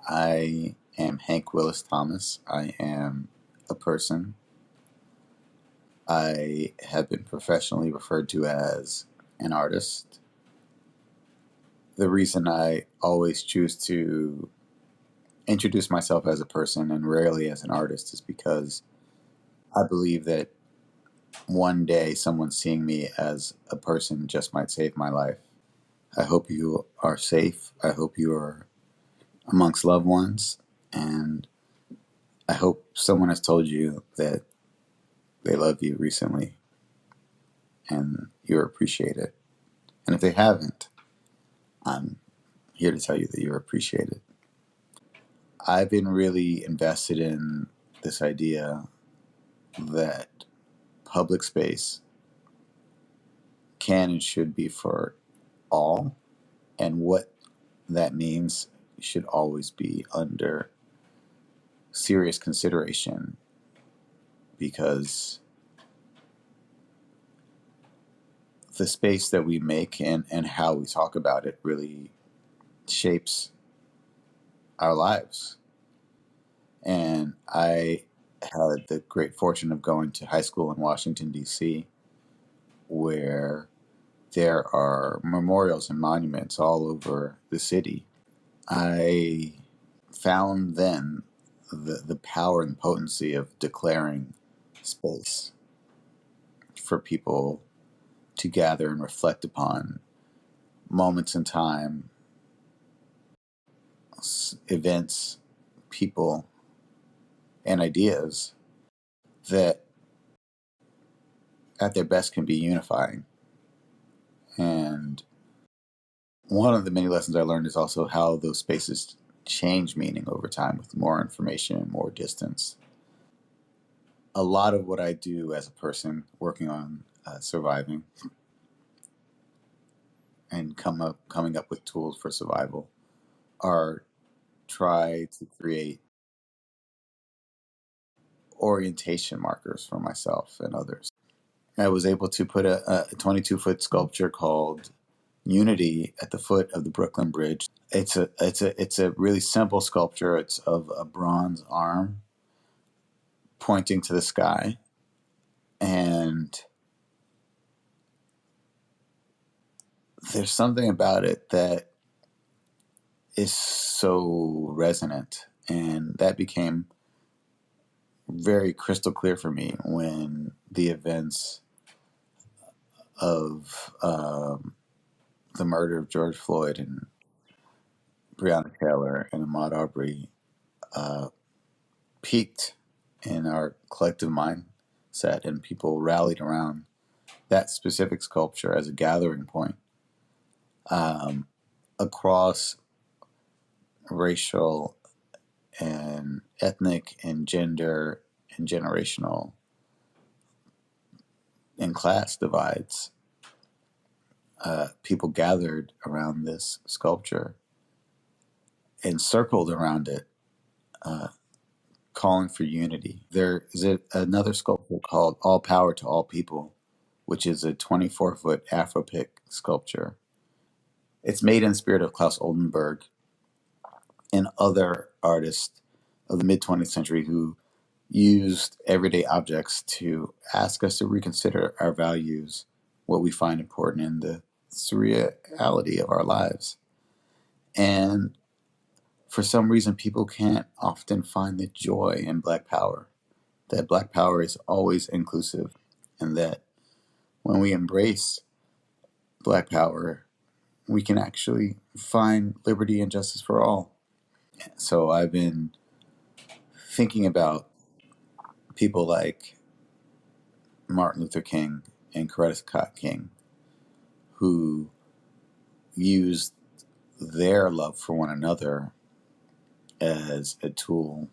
I am Hank Willis Thomas. I am a person. I have been professionally referred to as an artist. The reason I always choose to introduce myself as a person and rarely as an artist is because I believe that one day someone seeing me as a person just might save my life. I hope you are safe. I hope you are amongst loved ones. And I hope someone has told you that they love you recently and you're appreciated. And if they haven't, I'm here to tell you that you're appreciated. I've been really invested in this idea that public space can and should be for all, and what that means should always be under serious consideration, because the space that we make and how we talk about it really shapes our lives. And I had the great fortune of going to high school in Washington, D.C., where there are memorials and monuments all over the city. I found then the power and potency of declaring space for people to gather and reflect upon moments in time, events, people, and ideas that at their best can be unifying. And one of the many lessons I learned is also how those spaces change meaning over time with more information and more distance. A lot of what I do as a person working on surviving and coming up with tools for survival are try to create orientation markers for myself and others. I was able to put a 22-foot sculpture called Unity at the foot of the Brooklyn Bridge. It's a really simple sculpture. It's of a bronze arm pointing to the sky, and there's something about it that is so resonant, and that became very crystal clear for me when the events of the murder of George Floyd and Breonna Taylor and Ahmaud Arbery peaked in our collective mindset, and people rallied around that specific sculpture as a gathering point across racial and ethnic and gender and generational and class divides. People gathered around this sculpture and circled around it, calling for unity. There is another sculpture called All Power to All People, which is a 24-foot Afropic sculpture. It's made in the spirit of Klaus Oldenburg and other artists of the mid-20th century who used everyday objects to ask us to reconsider our values, what we find important in the surreality of our lives. And for some reason, people can't often find the joy in Black Power, that Black Power is always inclusive, and that when we embrace Black Power, we can actually find liberty and justice for all. So I've been thinking about people like Martin Luther King and Coretta Scott King, who used their love for one another as a tool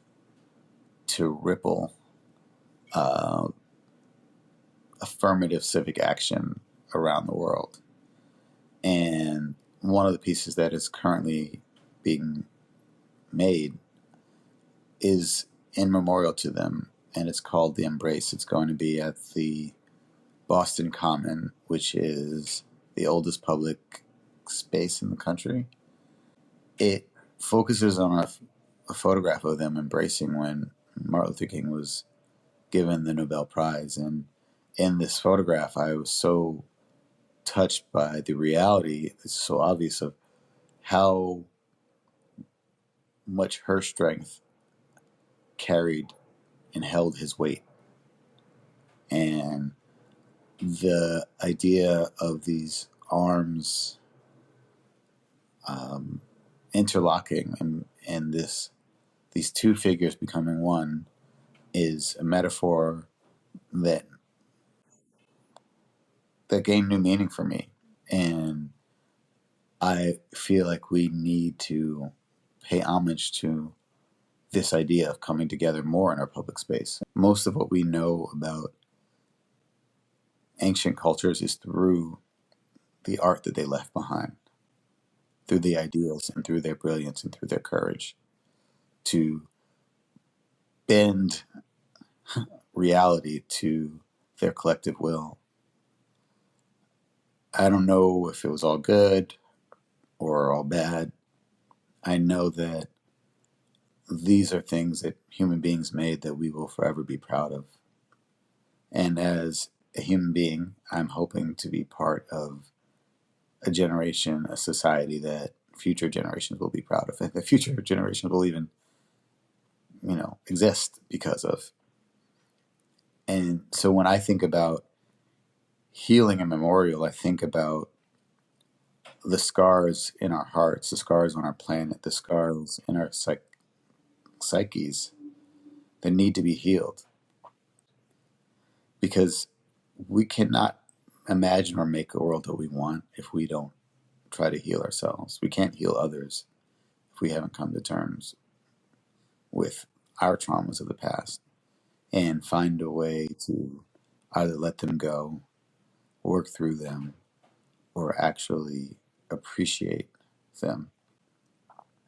to ripple affirmative civic action around the world. And one of the pieces that is currently being made is in memorial to them, and it's called The Embrace. It's going to be at the Boston Common, which is the oldest public space in the country. It focuses on a photograph of them embracing when Martin Luther King was given the Nobel Prize. And in this photograph, I was so touched by the reality, it's so obvious, of how much her strength carried and held his weight. And the idea of these arms interlocking and these two figures becoming one is a metaphor that gained new meaning for me. And I feel like we need to pay homage to this idea of coming together more in our public space. Most of what we know about ancient cultures is through the art that they left behind, through the ideals and through their brilliance and through their courage to bend reality to their collective will. I don't know if it was all good or all bad. I know that these are things that human beings made that we will forever be proud of. And as a human being, I'm hoping to be part of a generation, a society that future generations will be proud of, and the future generations will even, exist because of. And so when I think about healing and memorial, I think about the scars in our hearts, the scars on our planet, the scars in our psyches that need to be healed. Because we cannot imagine or make a world that we want if we don't try to heal ourselves. We can't heal others if we haven't come to terms with our traumas of the past and find a way to either let them go, work through them, or actually appreciate them.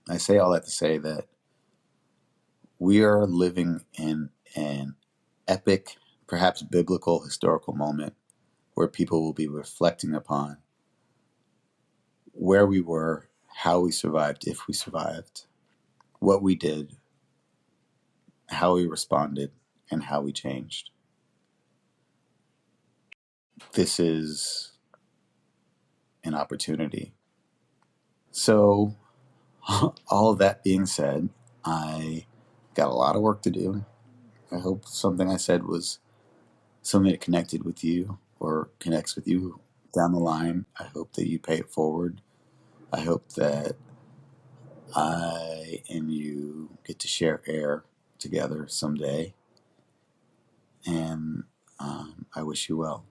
I say all that to say that we are living in an epic, perhaps biblical, historical moment where people will be reflecting upon where we were, how we survived, if we survived, what we did, how we responded, and how we changed. This is an opportunity. So, all of that being said, I got a lot of work to do. I hope something I said was something that connected with you or connects with you down the line. I hope that you pay it forward. I hope that I and you get to share air together someday. And I wish you well.